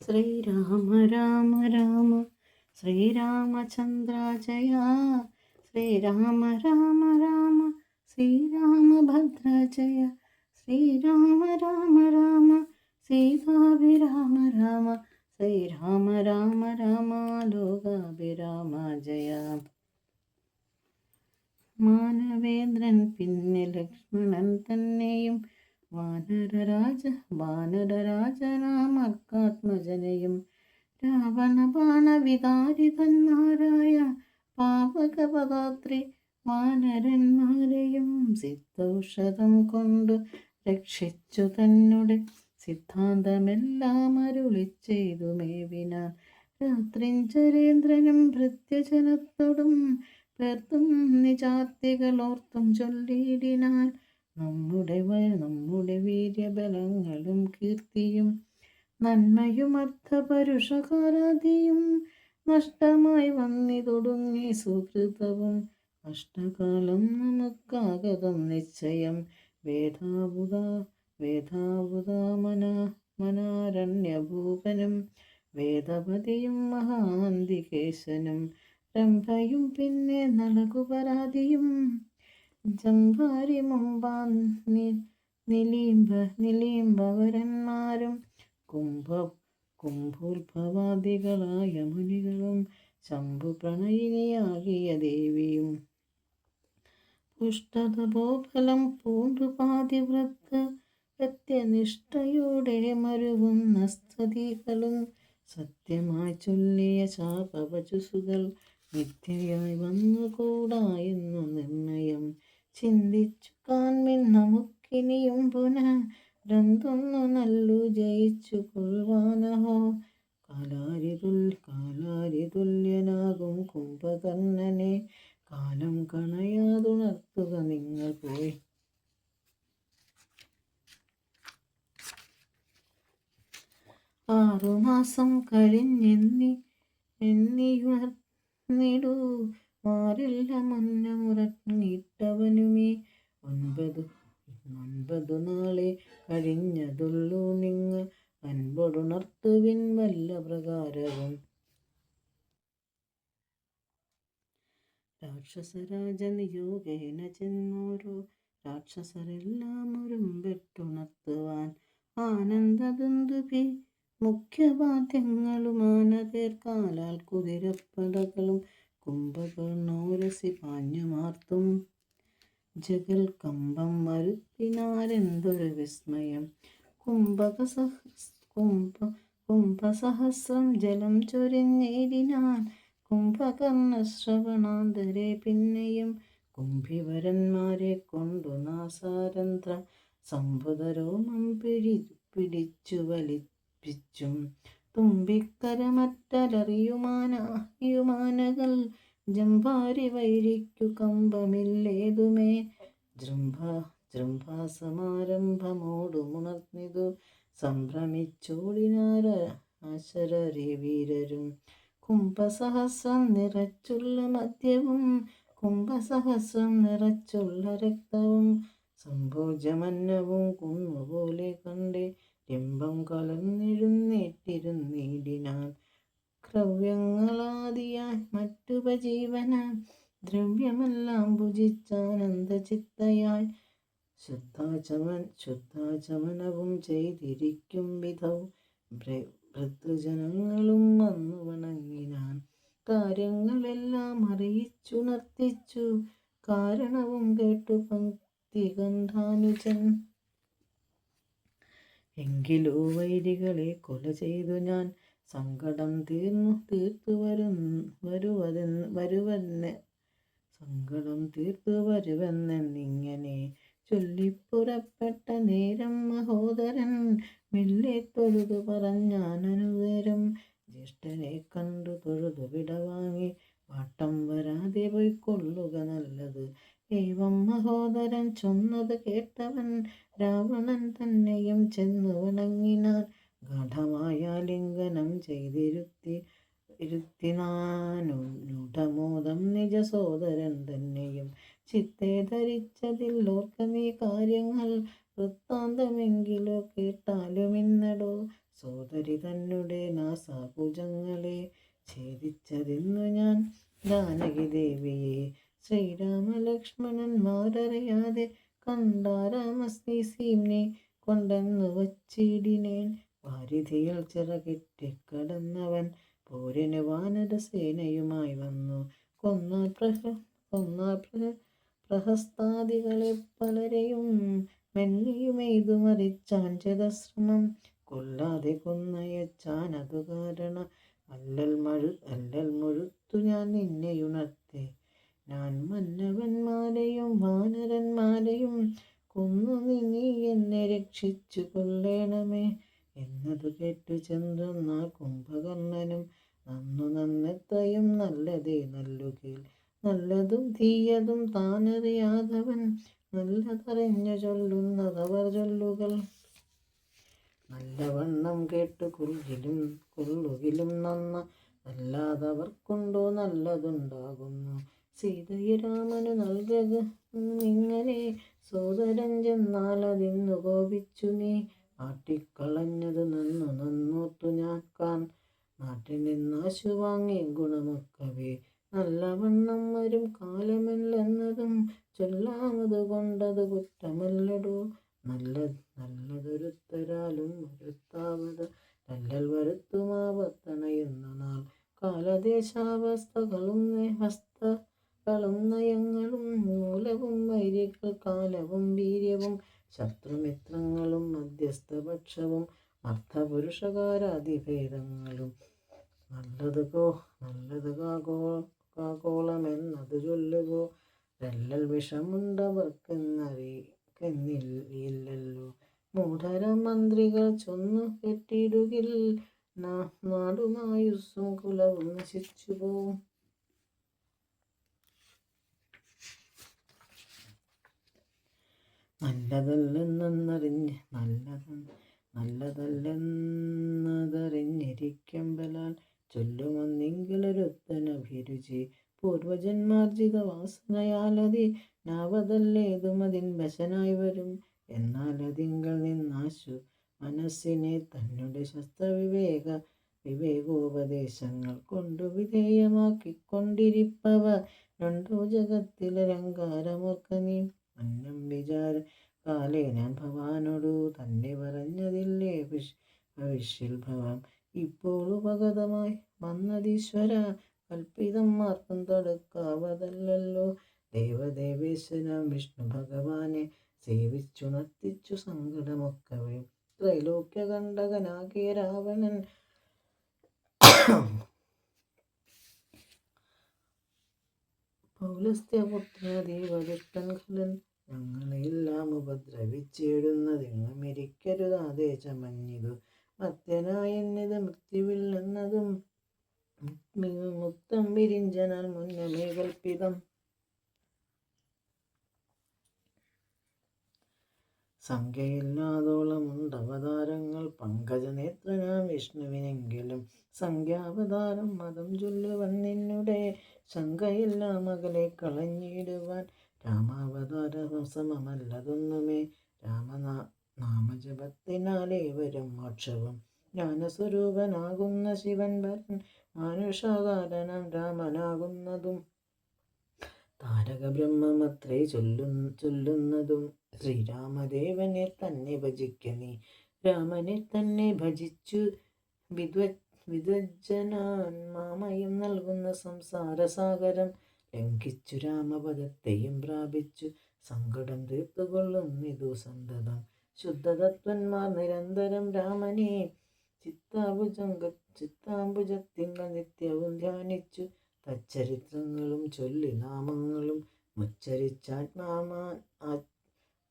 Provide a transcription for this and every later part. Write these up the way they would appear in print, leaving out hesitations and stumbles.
ശ്രീരാമ രാമ രാമ ശ്രീരാമചന്ദ്ര ജയ. ശ്രീരാമ രാമ രാമ ശ്രീരാമഭദ്ര ജയ. ശ്രീരാമ രാമ രാമ സീതാഭിരാമ രാമ. ശ്രീരാമ രാമ രാമ ലോകാഭിരാമ ജയ. മാനവേന്ദ്രൻ പിന്നെ ലക്ഷ്മണൻ തന്നെയും വാനരരാജനാമർക്കാത്മജനെയും രാവണ ബാണവിതാരിതന്മാരായ പാവകപദാത്രി വാനരന്മാരെയും സിദ്ധൌഷധം കൊണ്ട് രക്ഷിച്ചു തന്നെ സിദ്ധാന്തമെല്ലാം അരുളി ചെയ്തു മേവിനാൻ. രാത്രിഞ്ചരേന്ദ്രനും ഭൃത്യജനത്തോടും പേർത്തും നിജാത്തികളോർത്തും ചൊല്ലിയിടിനാൻ. നമ്മുടെ വീര്യബലങ്ങളും കീർത്തിയും നന്മയും അർത്ഥപരുഷകാരാദിയും നഷ്ടമായി വന്നിതൊടുങ്ങി സുഹൃതവും നഷ്ടകാലം നമുക്കാഗതം നിശ്ചയം. വേദാവുതാമനാരണ്യഭൂപനും വേദപതിയും മഹാന്തികേശനും രംഭയും പിന്നെ നളകുപരാതിയും ജംഭാരി മുമ്പാൻ നിലീംബവരന്മാരും കുംഭോത്ഭവാദികളായ മുനികളും ശംഭു പ്രണയിനിയാകിയ ദേവിയും പുഷ്ടതപോഫലം പൂണ്ടു പാതിവ്രത്ത് വ്യത്യനിഷ്ഠയോടെ മരുവുന്ന സ്ത്രീകളും സത്യമായി ചൊല്ലിയ ശാപവചുസുകൾ മിഥ്യയായി വന്നുകൂടാ എന്നു നിർണയം. ചിന്തിച്ചു കാൺമിൻ നമുക്കിനിയും പുനഃ ഗ്രന്ഥൊന്നു നല്ലു ജയിച്ചു കൊള്ളുവാനഹോ. കാലാരിതുല്യനാകും കുംഭകർണനെ കാലം കണയാതുണർത്തുക നിങ്ങൾ പോയി. 6 മാസം കഴിഞ്ഞെന്നിയുണർന്നിടൂ മാറില്ല മുന്നമുറങ്ങിട്ടവനുമേ. 9 നാളെ കഴിഞ്ഞതുള്ളൂ നിങ്ങൾ അൻപൊടുണർത്തുവിൻ വല്ല പ്രകാരവും. രാക്ഷസരാജനിയോഗേന ചെന്നോരോ രാക്ഷസരെല്ലാം ഒരുമ്പെട്ടുണർത്തുവാൻ. ആനന്ദദുന്ദുഭി മുഖ്യവാദ്യങ്ങളുമാനതേർക്കാലാൽ കുതിരപ്പടകളും കുംഭകർണോരസി പാഞ്ഞുമാർത്തും ജഗൽ കമ്പം വരുത്തിനാരെന്തൊരു വിസ്മയം. കുംഭസഹസ്രം ജലം ചൊരിഞ്ഞേടിനാൻ കുംഭകർണശ്രവണാന്തരെ പിന്നെയും കുംഭിവരന്മാരെ കൊണ്ടു നാസാരന്ധ്ര സംഭുതരോമം പിടിച്ചു വലിപ്പിച്ചും തുമ്പിക്കരമറ്റലറിയുമാനകൾ ജംഭാരി വൈരിക്കു കമ്പമില്ലേതുമേ. ജൃംഭാസമാരംഭമോടുമുണർന്നിതു സംഭ്രമിച്ചോടിനാര അശരരി വീരരും. കുംഭസഹസ്രം നിറച്ചുള്ള മദ്യവും കുംഭസഹസ്രം നിറച്ചുള്ള രക്തവും സംഭോജമന്നവും കുന്നുപോലെ കണ്ടേ ലിംബം കലർന്നെഴുന്നേറ്റിരുന്നിടിനാൻ. ക്രവ്യങ്ങളാദിയായി മറ്റുപജീവന ദ്രവ്യമെല്ലാം ഭുജിച്ചാനന്ദചിത്തയായി ശുദ്ധാചമനവും ചെയ്തിരിക്കും വിധൗ ഭൃത്യജനങ്ങളും വന്നു വണങ്ങിനാൻ. കാര്യങ്ങളെല്ലാം അറിയിച്ചുണർത്തിച്ചു കാരണവും കേട്ടു പങ്ക്തികണ്ഠാനുജൻ. എങ്കിലോ വൈരികളെ കൊല ചെയ്തു ഞാൻ സങ്കടം തീർത്തു വരുവെന്നിങ്ങനെ ചൊല്ലിപ്പുറപ്പെട്ട നേരം മഹോദരൻ മെല്ലെ തൊഴുതു പറഞ്ഞാനനുനേരം. ജ്യേഷ്ഠനെ കണ്ടു തൊഴുതു വിടവാങ്ങി വാട്ടം വരാതെ പോയിക്കൊള്ളുക നല്ലത്. ഏവം മഹോദരൻ ചൊന്നത് കേട്ടവൻ രാവണൻ തന്നെയും ചെന്നു വണങ്ങിനാൻ. ഗാഠമായ ലിംഗനം ചെയ്തിരുത്തിനാനുടമോദം നിജ സോദരൻ തന്നെയും. ചിത്തെ ധരിച്ചതില്ലോർക്ക നീ കാര്യങ്ങൾ വൃത്താന്തമെങ്കിലോ കേട്ടാലുമിന്നടോ. സോദരി തന്നെ നാസാഭുജങ്ങളെ ഛേദിച്ചതെന്നു ഞാൻ ജാനകി ദേവിയെ. ശ്രീരാമലക്ഷ്മണന്മാരറിയാതെ കണ്ടാരാമസ്നീസീംനെ കൊണ്ടെന്നു വച്ചിടിനേൻ. വാരിധിയിൽ ചിറകെട്ടിക്കടന്നവൻ പോരിന് വാനരസേനയുമായി വന്നു. കൊന്നാൻ പ്രഹസ്താദികളെ പലരെയും മെന്നിയുമെയ്തു മരിച്ചാൻ ചതശ്രമം. കൊല്ലാതെ കൊന്നയച്ചാൻ അതു കാരണം അല്ലൽ മുഴുത്തു ഞാൻ നിന്നെയുണർത്തേ. ഞാൻ മന്നവന്മാരെയും വാനരന്മാരെയും കൊന്നു നീ എന്നെ രക്ഷിച്ചു കൊള്ളേണമേ എന്നതു കേട്ടു ചെന്തെന്നാൽ കുംഭകർണനും നന്നെത്രയും നല്ലതേ നല്ലുകേൾ. നല്ലതും തീയതും താനറിയാതവൻ നല്ലതറിഞ്ഞു ചൊല്ലുന്നതവർ ചൊല്ലുകൾ. നല്ലവണ്ണം കേട്ടു കൊള്ളുകിലും നല്ലാതവർക്കുണ്ടോ നല്ലതുണ്ടാകുന്നു. സീതയെ രാമനു നൽകുക നിങ്ങനെ സോദരൻ ചെന്നാലതിന്നു കോപിച്ചു നീ. ആട്ടിക്കളഞ്ഞതു നന്നോർത്തു ഞാൻ നാട്ടിൽ നിന്നാശു വാങ്ങി ഗുണമൊക്കവേ. നല്ലവണ്ണം വരും കാലമല്ലെന്നതും ചൊല്ലാമതു കൊണ്ടതു കുറ്റമല്ലടോ. നല്ലതൊരുത്തരാലും വരുത്താവത് നല്ലൽ വരുത്തുമാപത്തണയുന്ന നാൾ. കാലദേശാവസ്ഥകളും നയങ്ങളും മൂലവും വൈരികൾ കാലവും വീര്യവും ശത്രുമിത്രങ്ങളും മധ്യസ്ഥപക്ഷവും അർത്ഥപുരുഷകാരാദിഭേദങ്ങളും. നല്ലത് കാകോളമെന്നതു ചൊല്ലുകോ രല്ലൽ വിഷമുണ്ടവർക്കെന്നില്ലല്ലോ. മൂഢരം മന്ത്രികൾ ചൊന്നു കെട്ടിടുകിൽ നാടുമായുസ്സും കുലവും നശിച്ചു പോവും. നല്ലതല്ലെന്നതറിഞ്ഞിരിക്കുമ്പലാൽ ചൊല്ലുമെന്നെങ്കിലൊരുത്തനഭിരുചി. പൂർവജന്മാർജിത വാസനയാലതി നാവതല്ലേതുമതിൻ വശനായി വരും. എന്നാലതിങ്കൽ നിന്നാശു മനസ്സിനെ തന്നെ വിവേകോപദേശങ്ങൾ കൊണ്ടു വിധേയമാക്കിക്കൊണ്ടിരിപ്പവ രണ്ടോ ജഗത്തിലലങ്കാരമോർക്ക നീ. അന്നം വിചാര കാലേ ഞാൻ ഭവാനോടു തന്നെ പറഞ്ഞതില്ലേ ഭവിഷ്യൽഭവം. ഇപ്പോൾ ഉപഗതമായി വന്നതീശ്വര കൽപ്പിതം ആർക്കും തടുക്കാവതല്ലല്ലോ. ദേവദേവേശ്വരം വിഷ്ണു ഭഗവാനെ സേവിച്ചുണർത്തിച്ചു സങ്കടമൊക്കവേ. ത്രൈലോക്യകണ്ടകനാകിയ രാവണൻ പൗലസ്ത്യപുത്രനതീവദുഷ്ടൻ ഖലൻ. ഞങ്ങളെയെല്ലാം ഉപദ്രവിച്ചിടുന്നതെങ്ങുമിരിക്കരുതാതെ ചമഞ്ഞിതു മർത്യനായെന്നിത് മൃത്യുവില്ലെന്നതും മുക്തം വിരിഞ്ചനാൽ മുന്നമേ കൽപ്പിതം. സംഖ്യയില്ലാതോളമുണ്ടവതാരങ്ങൾ പങ്കജനേത്രനാം വിഷ്ണുവിനെങ്കിലും സംഖ്യാവതാരം മതം ചൊല്ലുവൻ നിന്നുടെ ശങ്കയെല്ലാം അകലെ കളഞ്ഞിടുവാൻ. രാമാവതാരം സമമല്ലതൊന്നുമേ നാമജപത്തിനാലേ വരും മോക്ഷവും. ജ്ഞാനസ്വരൂപനാകുന്ന ശിവൻ വരൻ മാനുഷാകാരനാം രാമനാകുന്നതും താരക ബ്രഹ്മമത്രേ ചൊല്ലുന്നതും. ശ്രീരാമദേവനെ തന്നെ ഭജിക്ക നീ. രാമനെ തന്നെ ഭജിച്ചു വിദ്വജ്ജനാൻ മാമയം നൽകുന്ന സംസാരസാഗരം ലംഘിച്ചു രാമപദത്തെയും പ്രാപിച്ചു സങ്കടം തീർത്തുകൊള്ളുന്നിതു സന്തതം. ശുദ്ധതത്വന്മാർ നിരന്തരം രാമനെ ചിത്താംബുജത്തിങ്കൽ നിത്യവും ധ്യാനിച്ചു തച്ചരിത്രങ്ങളും ചൊല്ലി നാമങ്ങളും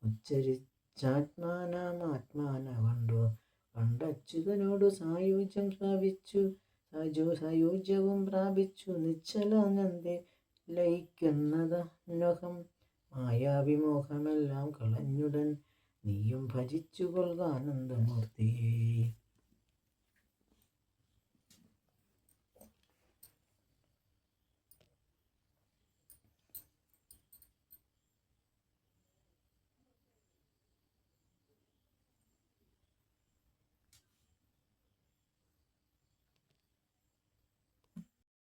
ഉച്ചരിച്ചാത്മാനാമാത്മാന കണ്ടച്യുതനോടു സായുജ്യവും പ്രാപിച്ചു നിശ്ചലാനന്ദേ ലയിക്കുന്നതന്വഹം. മായാവിമോഹമെല്ലാം കളഞ്ഞുടൻ നീയും ഭജിച്ചു കൊൾകാനന്ദമൂർത്തിയേ.